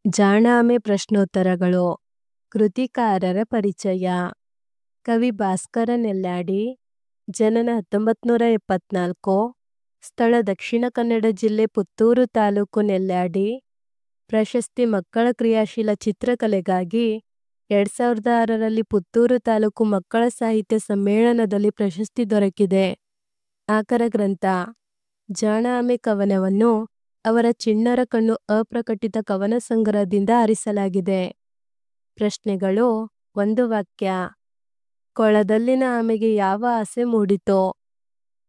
ಜಾಣಾಮೆ ಪ್ರಶ್ನೋತ್ತರಗಳು. ಕೃತಿಕಾರರ ಪರಿಚಯ. ಕವಿ ಭಾಸ್ಕರ ನೆಲ್ಯಾಡಿ. ಜನನ 1974. ಸ್ಥಳ ದಕ್ಷಿಣ ಕನ್ನಡ ಜಿಲ್ಲೆ ಪುತ್ತೂರು ತಾಲೂಕು ನೆಲ್ಯಾಡಿ. ಪ್ರಶಸ್ತಿ ಮಕ್ಕಳ ಕ್ರಿಯಾಶೀಲ ಚಿತ್ರಕಲೆಗಾಗಿ 2006ರಲ್ಲಿ ಪುತ್ತೂರು ತಾಲೂಕು ಮಕ್ಕಳ ಸಾಹಿತ್ಯ ಸಮ್ಮೇಳನದಲ್ಲಿ ಪ್ರಶಸ್ತಿ ದೊರಕಿದೆ. ಆಕರ ಗ್ರಂಥ. ಜಾಣಾಮೆ ಕವನವನ್ನು ಅವರ ಚಿಣ್ಣರ ಕಣ್ಣು ಅಪ್ರಕಟಿತ ಕವನ ಸಂಗ್ರಹದಿಂದ ಆರಿಸಲಾಗಿದೆ. ಪ್ರಶ್ನೆಗಳು. 1 ವಾಕ್ಯ. ಕೊಳದಲ್ಲಿನ ಆಮೆಗೆ ಯಾವ ಆಸೆ ಮೂಡಿತೋ?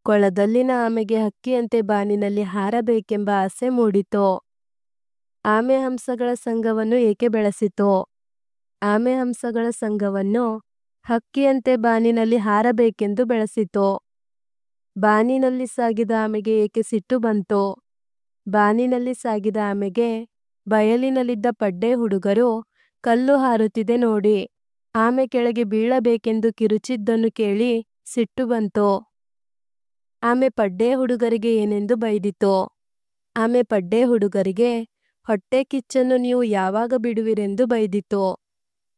ಕೊಳದಲ್ಲಿನ ಆಮೆಗೆ ಹಕ್ಕಿಯಂತೆ ಬಾನಿನಲ್ಲಿ ಹಾರಬೇಕೆಂಬ ಆಸೆ ಮೂಡಿತೋ? ಆಮೆ ಹಂಸಗಳ ಸಂಘವನ್ನು ಏಕೆ ಬೆಳೆಸಿತೋ? ಆಮೆ ಹಂಸಗಳ ಸಂಘವನ್ನು ಹಕ್ಕಿಯಂತೆ ಬಾನಿನಲ್ಲಿ ಹಾರಬೇಕೆಂದು ಬೆಳೆಸಿತೋ? ಬಾನಿನಲ್ಲಿ ಸಾಗಿದ ಆಮೆಗೆ ಏಕೆ ಸಿಟ್ಟು ಬಂತೋ? ಬಾನಿನಲ್ಲಿ ಸಾಗಿದ ಆಮೆಗೆ ಬಯಲಿನಲ್ಲಿದ್ದ ಪಡ್ಡೆ ಹುಡುಗರು ಕಲ್ಲು ಹಾರುತ್ತಿದೆ ನೋಡಿ, ಆಮೆ ಕೆಳಗೆ ಬೀಳಬೇಕೆಂದು ಕಿರುಚಿದ್ದನ್ನು ಕೇಳಿ ಸಿಟ್ಟು ಬಂತೋ? ಆಮೆ ಪಡ್ಡೆ ಹುಡುಗರಿಗೆ ಏನೆಂದು ಬೈದಿತೋ? ಆಮೆ ಪಡ್ಡೆ ಹುಡುಗರಿಗೆ ಹೊಟ್ಟೆ ಕಿಚ್ಚನ್ನು ನೀವು ಯಾವಾಗ ಬಿಡುವಿರೆಂದು ಬೈದಿತೋ?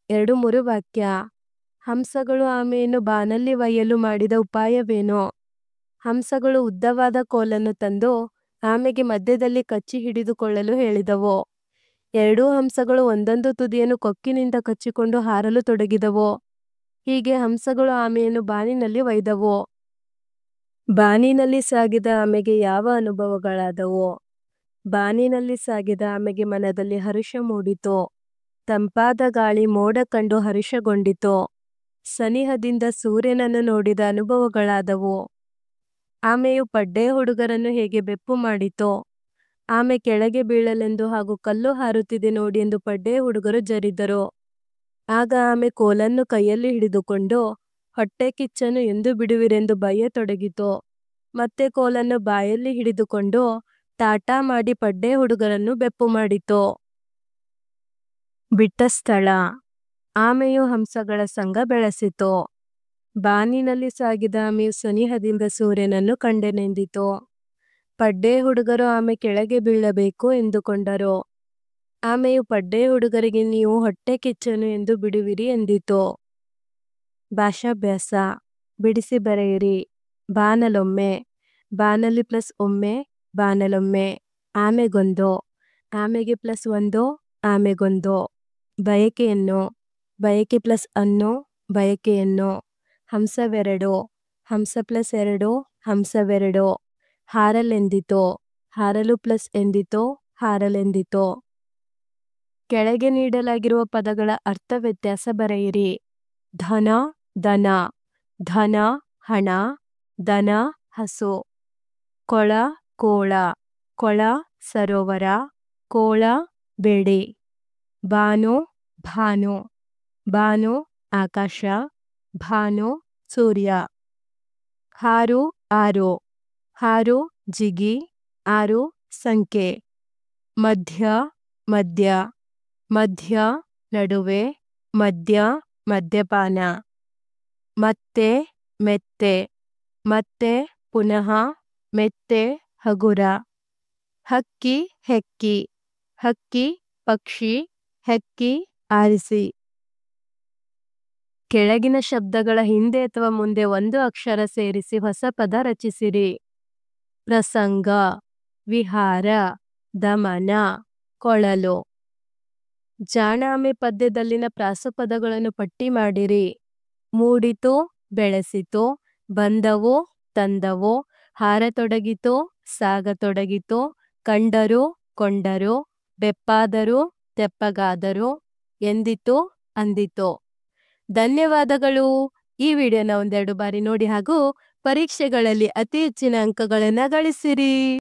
2-3 ವಾಕ್ಯ. ಹಂಸಗಳು ಆಮೆಯನ್ನು ಬಾನಲ್ಲಿ ಒಯ್ಯಲು ಮಾಡಿದ ಉಪಾಯವೇನೋ? ಹಂಸಗಳು ಉದ್ದವಾದ ಕೋಲನ್ನು ತಂದು ಆಮೆಗೆ ಮಧ್ಯದಲ್ಲಿ ಕಚ್ಚಿ ಹಿಡಿದುಕೊಳ್ಳಲು ಹೇಳಿದವು. 2 ಹಂಸಗಳು ಒಂದೊಂದು ತುದಿಯನ್ನು ಕೊಕ್ಕಿನಿಂದ ಕಚ್ಚಿಕೊಂಡು ಹಾರಲು ತೊಡಗಿದವು. ಹೀಗೆ ಹಂಸಗಳು ಆಮೆಯನ್ನು ಬಾನಿನಲ್ಲಿ ಒಯ್ದವು. ಬಾನಿನಲ್ಲಿ ಸಾಗಿದ ಆಮೆಗೆ ಯಾವ ಅನುಭವಗಳಾದವು? ಬಾನಿನಲ್ಲಿ ಸಾಗಿದ ಆಮೆಗೆ ಮನದಲ್ಲಿ ಹರುಷ ಮೂಡಿತೋ? ತಂಪಾದ ಗಾಳಿ ಮೋಡ ಕಂಡು ಹರುಷಗೊಂಡಿತೋ? ಸನಿಹದಿಂದ ಸೂರ್ಯನನ್ನು ನೋಡಿದ ಅನುಭವಗಳಾದವು. ಆಮೆಯು ಪಡ್ಡೆ ಹುಡುಗರನ್ನು ಹೇಗೆ ಬೆಪ್ಪು ಮಾಡಿತೋ? ಆಮೆ ಕೆಳಗೆ ಬೀಳಲೆಂದು ಹಾಗೂ ಕಲ್ಲು ಹಾರುತ್ತಿದೆ ನೋಡಿ ಎಂದು ಪಡ್ಡೆ ಹುಡುಗರು ಜರಿದರು. ಆಗ ಆಮೆ ಕೋಲನ್ನು ಕೈಯಲ್ಲಿ ಹಿಡಿದುಕೊಂಡು ಹೊಟ್ಟೆ ಕಿಚ್ಚನ್ನು ಎಂದು ಬಿಡುವಿರೆಂದು ಬಯ್ಯತೊಡಗಿತೋ? ಮತ್ತೆ ಕೋಲನ್ನು ಬಾಯಲ್ಲಿ ಹಿಡಿದುಕೊಂಡು ಟಾಟಾ ಮಾಡಿ ಪಡ್ಡೆ ಹುಡುಗರನ್ನು ಬೆಪ್ಪು ಮಾಡಿತೋ? ಬಿಟ್ಟ ಸ್ಥಳ. ಆಮೆಯು ಹಂಸಗಳ ಸಂಘ ಬೆಳೆಸಿತೋ? ಬಾನಿನಲ್ಲಿ ಸಾಗಿದ ಆಮೆಯು ಸನಿಹದಿಂದ ಸೂರ್ಯನನ್ನು ಕಂಡೆನೆಂದಿತೋ? ಪಡ್ಡೆ ಹುಡುಗರು ಆಮೆ ಕೆಳಗೆ ಬೀಳಬೇಕು ಎಂದುಕೊಂಡರೋ? ಆಮೆಯು ಪಡ್ಡೆ ಹುಡುಗರಿಗೆ ನೀವು ಹೊಟ್ಟೆ ಕಿಚ್ಚನು ಎಂದು ಬಿಡುವಿರಿ ಎಂದಿತೋ? ಭಾಷಾಭ್ಯಾಸ. ಬಿಡಿಸಿ ಬರೆಯಿರಿ. ಬಾನಲೊಮ್ಮೆ. ಬಾನಲಿ ಪ್ಲಸ್ ಒಮ್ಮೆ, ಬಾನಲೊಮ್ಮೆ. ಆಮೆಗೊಂದು. ಆಮೆಗೆ ಪ್ಲಸ್ ಒಂದು, ಆಮೆಗೊಂದು. ಬಯಕೆಯನ್ನು. ಬಯಕೆ ಪ್ಲಸ್ ಅನ್ನು, ಬಯಕೆಯನ್ನು. ಹಂಸವೆರಡು. ಹಂಸ ಪ್ಲಸ್ ಎರಡು, ಹಂಸವೆರಡು. ಹಾರಲೆಂದಿತೋ? ಹಾರಲು ಪ್ಲಸ್ ಎಂದಿತೋ, ಹಾರಲೆಂದಿತೋ? ಕೆಳಗೆ ನೀಡಲಾಗಿರುವ ಪದಗಳ ಅರ್ಥ ವ್ಯತ್ಯಾಸ ಬರೆಯಿರಿ. ಧನ, ದನ. ಧನ, ಹಣ. ದನ, ಹಸು. ಕೊಳ, ಕೋಳ. ಕೊಳ, ಸರೋವರ. ಕೋಳ, ಬೇಡಿ. ಬಾನು, ಭಾನು. ಬಾನು, ಆಕಾಶ. ಭಾನು, ಸೂರ್ಯ. ಹಾರು, ಆರು. ಹಾರು, ಜಿಗಿ. ಆರು, ಸಂಖ್ಯೆ. ಮಧ್ಯ, ಮಧ್ಯ. ಮಧ್ಯ, ನಡುವೆ. ಮದ್ಯ, ಮದ್ಯಪಾನ. ಮತ್ತೆ, ಮೆತ್ತೆ. ಮತ್ತೆ, ಪುನಃ. ಮೆತ್ತೆ, ಹಗುರ. ಹಕ್ಕಿ, ಹೆಕ್ಕಿ. ಹಕ್ಕಿ, ಪಕ್ಷಿ. ಹೆಕ್ಕಿ, ಆರಿಸಿ. ಕೆಳಗಿನ ಶಬ್ದಗಳ ಹಿಂದೆ ಅಥವಾ ಮುಂದೆ ಒಂದು ಅಕ್ಷರ ಸೇರಿಸಿ ಹೊಸ ಪದ ರಚಿಸಿರಿ. ಪ್ರಸಂಗ. ವಿಹಾರ. ದಮನ. ಕೊಳಲು. ಜಾಣಾಮೆ ಪದ್ಯದಲ್ಲಿನ ಪ್ರಾಸಪದಗಳನ್ನು ಪಟ್ಟಿ ಮಾಡಿರಿ. ಮೂಡಿತು, ಬೆಳೆಸಿತು. ಬಂದವು, ತಂದವು. ಹಾರತೊಡಗಿತು, ಸಾಗತೊಡಗಿತು. ಕಂಡರು, ಕೊಂಡರು. ಬೆಪ್ಪಾದರು, ತೆಪ್ಪಗಾದರು. ಎಂದಿತು, ಅಂದಿತು. ಧನ್ಯವಾದಗಳು. ಈ ವಿಡಿಯೋನ ಒಂದೆರಡು ಬಾರಿ ನೋಡಿ ಹಾಗೂ ಪರೀಕ್ಷೆಗಳಲ್ಲಿ ಅತಿ ಹೆಚ್ಚಿನ ಅಂಕಗಳನ್ನು ಗಳಿಸಿರಿ.